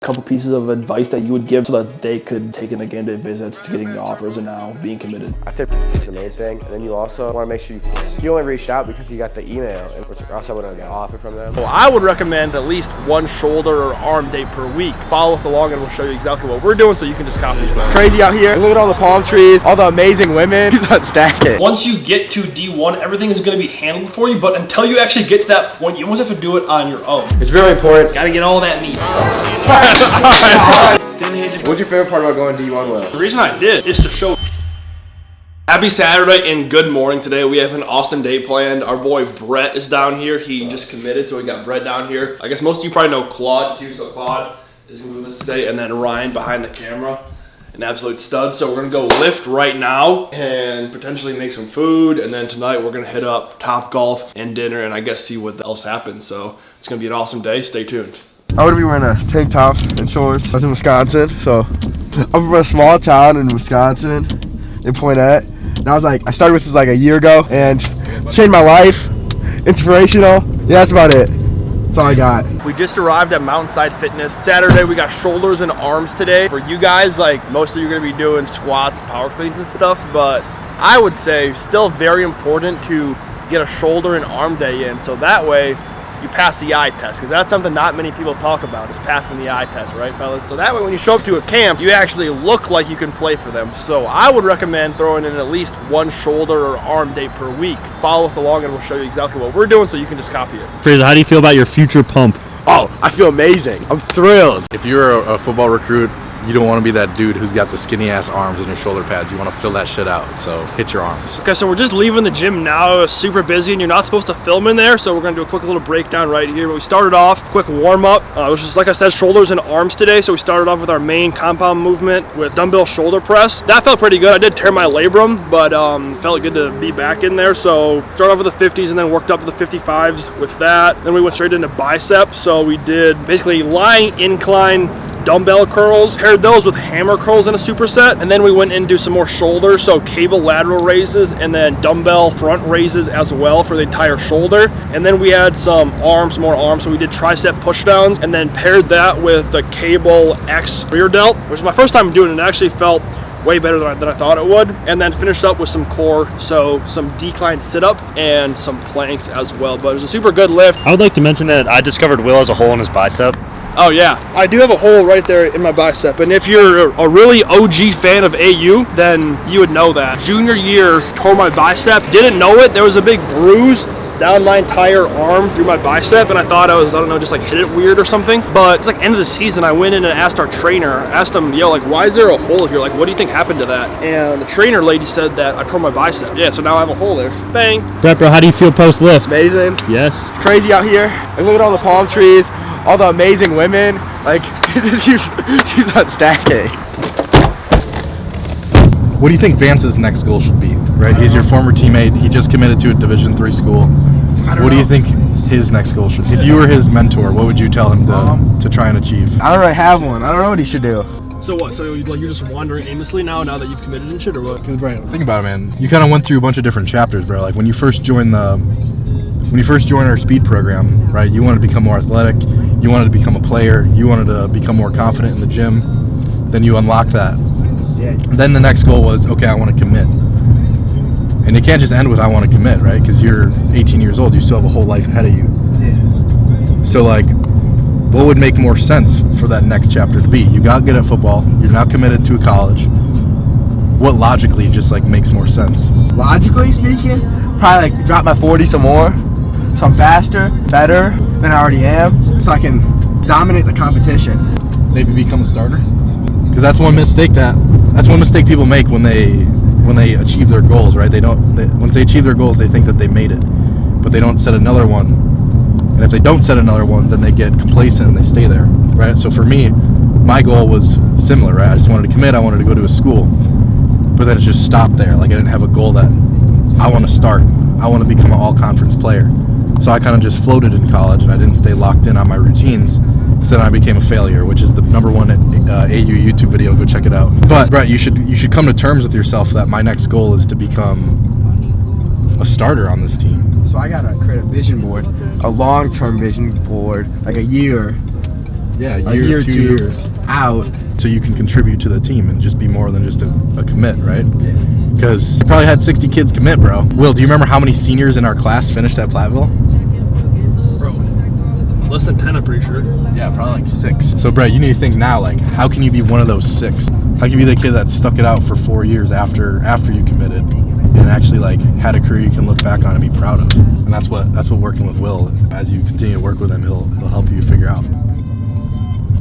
couple pieces of advice that you would give so that they could take in again day visits to getting the offers and now being committed? I'd say it's the main thing, and then you also want to make sure you only reached out because you got the email, and or else I wouldn't get an offer from them. Well, I would recommend at least one shoulder or arm day per week. Follow us along and we'll show you exactly what we're doing so you can just copy it. It's crazy out here. Look at all the palm trees, all the amazing women. Keep on stacking. Once you get to D1, everything is going to be handled for you, but until you actually get to that point, you almost have to do it on your own. It's really important. Gotta get all that meat. What's your favorite part about going D1, Will? The reason I did is to show. Happy Saturday and good morning. Today we have an awesome day planned. Our boy Brett is down here. He just committed, so we got Brett down here. I guess most of you probably know Claude too, so Claude is gonna move this today, and then Ryan behind the camera, an absolute stud. So we're gonna go lift right now and potentially make some food, and then tonight we're gonna hit up Top Golf and dinner, and I guess see what else happens. So it's gonna be an awesome day. Stay tuned. I would be wearing a tank top and shorts. I was in Wisconsin, so I'm from a small town in Wisconsin, in Poinette. And I started with this like a year ago, and it's changed my life. Inspirational. Yeah, that's about it. That's all I got. We just arrived at Mountainside Fitness. Saturday, we got shoulders and arms today. For you guys, like most of you are gonna be doing squats, power cleans and stuff, but I would say still very important to get a shoulder and arm day in, so that way you pass the eye test, because that's something not many people talk about, is passing the eye test, right fellas? So that way when you show up to a camp, you actually look like you can play for them. So I would recommend throwing in at least one shoulder or arm day per week. Follow us along and we'll show you exactly what we're doing so you can just copy it. Fraser, how do you feel about your future pump? Oh, I feel amazing. I'm thrilled. If you're a football recruit, you don't want to be that dude who's got the skinny ass arms and your shoulder pads. You want to fill that shit out, so hit your arms. Okay, so we're just leaving the gym now. It's super busy and you're not supposed to film in there, so we're gonna do a quick little breakdown right here. But we started off, quick warm up. It was just, like I said, shoulders and arms today. So we started off with our main compound movement with dumbbell shoulder press. That felt pretty good. I did tear my labrum, but felt good to be back in there. So started off with the 50s and then worked up to the 55s with that. Then we went straight into bicep. So we did basically lying incline dumbbell curls, paired those with hammer curls in a superset, and then we went into some more shoulder, so cable lateral raises and then dumbbell front raises as well for the entire shoulder. And then we had some arms, more arms, so we did tricep pushdowns, and then paired that with the cable X rear delt, which is my first time doing it, and it actually felt way better than I thought it would. And then finished up with some core, so some decline sit-up and some planks as well. But it was a super good lift. I would like to mention that I discovered Will has a hole in his bicep. Oh yeah, I do have a hole right there in my bicep, and if you're a really OG fan of AU, then you would know that. Junior year, tore my bicep, didn't know it, there was a big bruise down my entire arm through my bicep, and I thought I don't know, just like hit it weird or something. But it's like end of the season, I went in and asked our trainer, asked him, yo, like why is there a hole here? Like what do you think happened to that? And the trainer lady said that I tore my bicep. Yeah, so now I have a hole there. Bang. Brett, bro, how do you feel post-lift? Amazing. Yes. It's crazy out here. Like, look at all the palm trees, all the amazing women. Like, it just keeps on stacking. What do you think Vance's next goal should be? Right, he's your former teammate. He just committed to a Division III school. What do you think his next goal should be? If you were his mentor, what would you tell him to try and achieve? I don't really have one. I don't know what he should do. So what? So you're just wandering aimlessly now that you've committed and shit, or what? Because, bro, think about it, man. You kind of went through a bunch of different chapters, bro. Like when you first joined our speed program, right? You wanted to become more athletic. You wanted to become a player. You wanted to become more confident in the gym. Then you unlocked that. Yeah. Then the next goal was, okay, I want to commit. And it can't just end with I want to commit, right? Because you're 18 years old. You still have a whole life ahead of you. Yeah. So, like, what would make more sense for that next chapter to be? You got good at football. You're now committed to a college. What logically just, like, makes more sense? Logically speaking, probably, like, drop my 40 some more. So I'm faster, better than I already am. So I can dominate the competition. Maybe become a starter? Because that's one mistake people make when they achieve their goals, right? Once they achieve their goals, they think that they made it, but they don't set another one. And if they don't set another one, then they get complacent and they stay there, right? So for me, my goal was similar, right? I just wanted to commit. I wanted to go to a school, but then it just stopped there. Like I didn't have a goal that I want to start. I want to become an all-conference player. So I kind of just floated in college, and I didn't stay locked in on my routines. So then I became a failure, which is the #1 AU YouTube video. Go check it out. But Brett, you should come to terms with yourself that my next goal is to become a starter on this team. So I gotta create a vision board, a long-term vision board, like a year Yeah, a year, 2 two years out, so you can contribute to the team and just be more than just a commit, right? Because you probably had 60 kids commit, bro. Will, do you remember how many seniors in our class finished at Platteville? Bro, less than 10, I'm pretty sure. Yeah, probably like 6. So, Brett, you need to think now, like, how can you be one of those 6? How can you be the kid that stuck it out for 4 years after you committed and actually, like, had a career you can look back on and be proud of? And that's what working with Will, as you continue to work with him, he'll help you figure out.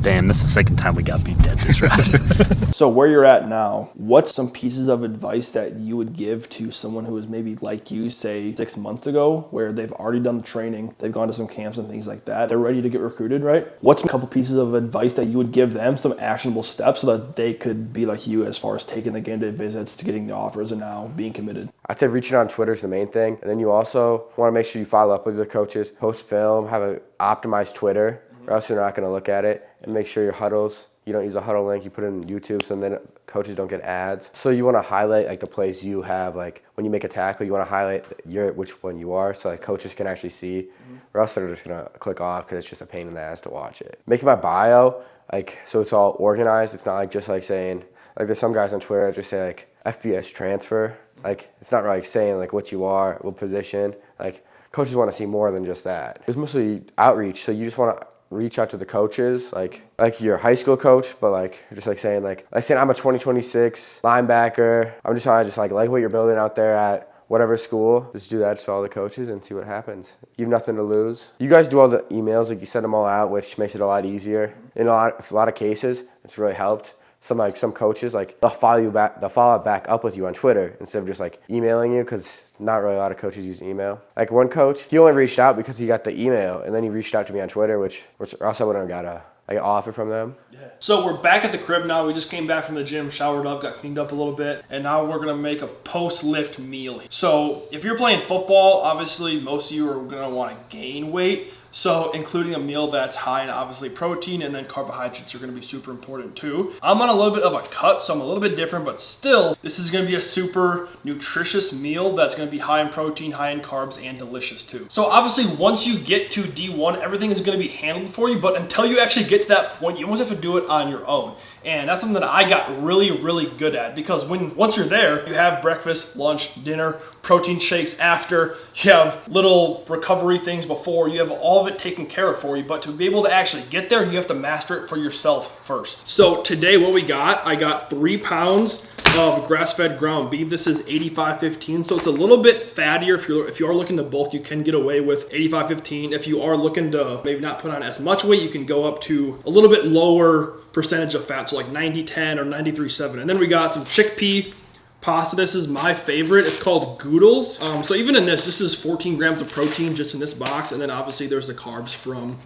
Damn, that's the second time we got beat dead this round. So where you're at now, what's some pieces of advice that you would give to someone who is maybe like you, say 6 months ago, where they've already done the training, they've gone to some camps and things like that, they're ready to get recruited, right? What's a couple pieces of advice that you would give them, some actionable steps, so that they could be like you as far as taking the game day visits to getting the offers and now being committed? I'd say reaching out on Twitter is the main thing. And then you also want to make sure you follow up with your coaches, post film, have an optimized Twitter, or else you're not going to look at it. And make sure your huddles, you don't use a huddle link, you put it in YouTube so then coaches don't get ads. So you want to highlight like the plays you have, like when you make a tackle, you want to highlight which one you are so like coaches can actually see, or else they're just going to click off because it's just a pain in the ass to watch it. Making my bio, like, so it's all organized. It's not like just like saying, like there's some guys on Twitter that just say like FBS transfer. Like it's not like saying like what you are, what position. Like coaches want to see more than just that. It's mostly outreach, so you just want to reach out to the coaches, like your high school coach, but like just like saying I'm a 2026 linebacker. I'm just trying to like what you're building out there at whatever school. Just do that to all the coaches and see what happens. You have nothing to lose. You guys do all the emails, like you send them all out, which makes it a lot easier. In a lot of cases, it's really helped. Some coaches, like they'll follow back up with you on Twitter instead of just like emailing you, because not really a lot of coaches use email. Like one coach, he only reached out because he got the email, and then he reached out to me on Twitter, which else I wouldn't have got an offer from them. Yeah. So we're back at the crib now. We just came back from the gym, showered up, got cleaned up a little bit, and now we're gonna make a post-lift meal. So if you're playing football, obviously most of you are gonna want to gain weight. So including a meal that's high in obviously protein and then carbohydrates are going to be super important too. I'm on a little bit of a cut, so I'm a little bit different, but still this is going to be a super nutritious meal that's going to be high in protein, high in carbs, and delicious too. So obviously once you get to D1, everything is going to be handled for you, but until you actually get to that point, you almost have to do it on your own. And that's something that I got really, really good at, because once you're there, you have breakfast, lunch, dinner, protein shakes after, you have little recovery things before, you have all of it taken care of for you, but to be able to actually get there, you have to master it for yourself first. So today what we got, I got 3 pounds of grass-fed ground beef. This is 85-15, so it's a little bit fattier. If you are looking to bulk, you can get away with 85-15. If you are looking to maybe not put on as much weight, you can go up to a little bit lower percentage of fat, so like 90-10 or 93-7. And then we got some chickpea pasta. This is my favorite. It's called Goodles. So even in this is 14 grams of protein just in this box, and then obviously there's the carbs from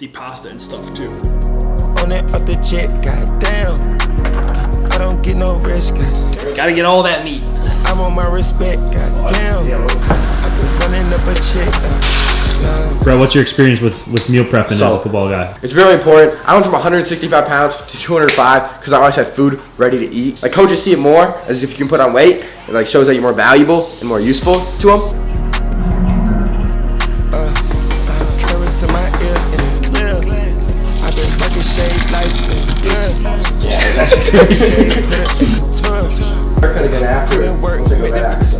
the pasta and stuff too. On that other jet, goddamn, I don't get no rest, goddamn. Gotta get all that meat. I'm on my respect, goddamn. I've been running up a check. Bro, what's your experience with meal prepping as a football guy? It's very important. I went from 165 pounds to 205 because I always had food ready to eat. Like coaches see it more as if you can put on weight. It like shows that you're more valuable and more useful to them. Carrots in my ear and it clear. I've been fucking shades lights and good. Yeah, that's crazy. We're gonna get after it. We'll take it right after.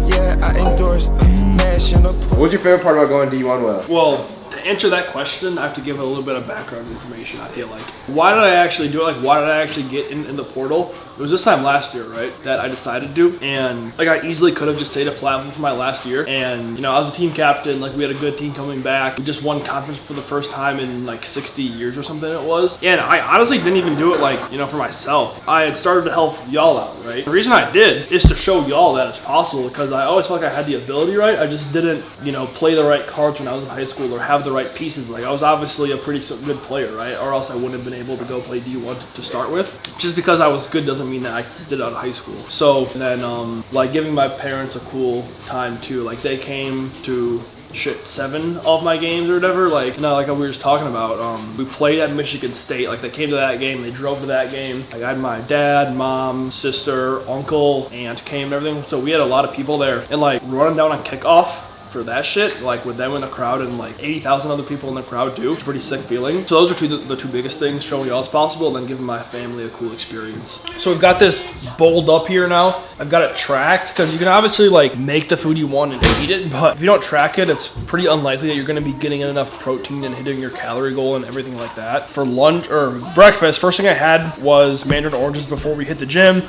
Yeah, I endorse national. What's your favorite part about going D1, Will? Well, to answer that question, I have to give a little bit of background information, I feel like. Why did I actually do it? Like, why did I actually get in the portal? It was this time last year, right, that I decided to. And, like, I easily could have just stayed at Platteville for my last year. And, you know, I was a team captain. Like, we had a good team coming back. We just won conference for the first time in, like, 60 years or something it was. And I honestly didn't even do it, like, you know, for myself. I had started to help y'all out, right? The reason I did is to show y'all that it's possible, because I always felt like I had the ability, right? I just didn't, you know, play the right cards when I was in high school or have the right pieces. Like, I was obviously a pretty good player, right? Or else I wouldn't have been able to go play D1 to start with. Just because I was good doesn't mean that I did it out of high school. So then, like, giving my parents a cool time too. Like, they came to 7 of my games or whatever. Like, you know, like we were just talking about, we played at Michigan State. Like, they came to that game, they drove to that game. Like, I had my dad, mom, sister, uncle, aunt came and everything. So we had a lot of people there, and like running down on kickoff for that shit, like with them in the crowd and like 80,000 other people in the crowd too. It's a pretty sick feeling. So those are the two biggest things, showing y'all it's possible and then giving my family a cool experience. So we've got this bowled up here now. I've got it tracked because you can obviously like make the food you want and eat it, but if you don't track it, it's pretty unlikely that you're gonna be getting in enough protein and hitting your calorie goal and everything like that. For lunch or breakfast, first thing I had was mandarin oranges before we hit the gym.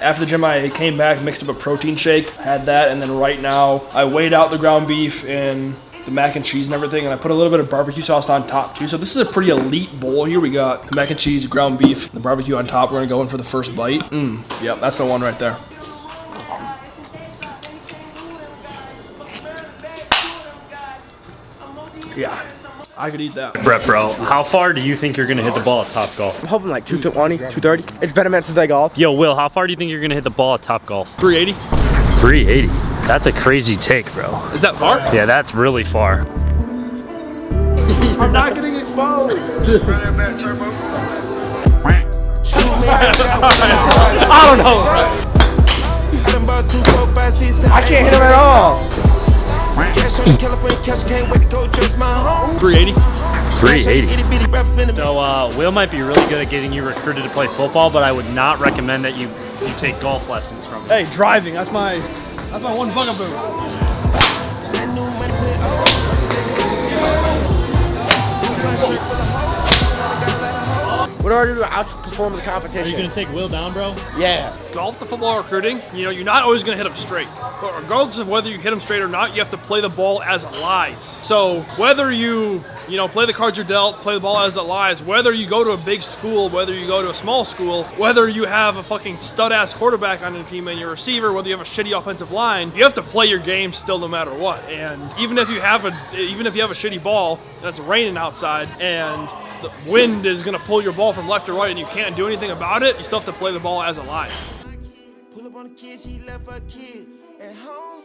After the gym, I came back, mixed up a protein shake, had that, and then right now I weighed out the ground beef and the mac and cheese and everything, and I put a little bit of barbecue sauce on top too. So this is a pretty elite bowl. Here we got the mac and cheese, ground beef, the barbecue on top. We're gonna go in for the first bite. Yep, that's the one right there. Yeah, I could eat that. Brett, bro, how far do you think you're gonna hit the ball at Top Golf? I'm hoping like 220, 230. It's been a minute since I golfed. Yo, Will, how far do you think you're gonna hit the ball at Top Golf? 380. 380. That's a crazy take, bro. Is that far? Yeah, that's really far. I'm not getting exposed. I don't know. I can't hit him at all. 380. 380. So Will might be really good at getting you recruited to play football, but I would not recommend that you take golf lessons from him. Hey, driving, that's my one bugaboo. What do I do to outperform the competition? Are you gonna take Will down, bro? Yeah. Golf the football recruiting, you know, you're not always going to hit them straight. But regardless of whether you hit them straight or not, you have to play the ball as it lies. So whether you play the cards you're dealt, play the ball as it lies, whether you go to a big school, whether you go to a small school, whether you have a fucking stud-ass quarterback on your team and your receiver, whether you have a shitty offensive line, you have to play your game still no matter what. And even if you have a shitty ball and it's raining outside and the wind is going to pull your ball from left to right and you can't do anything about it, you still have to play the ball as it lies. Pull up on the kid, she left her kid at home.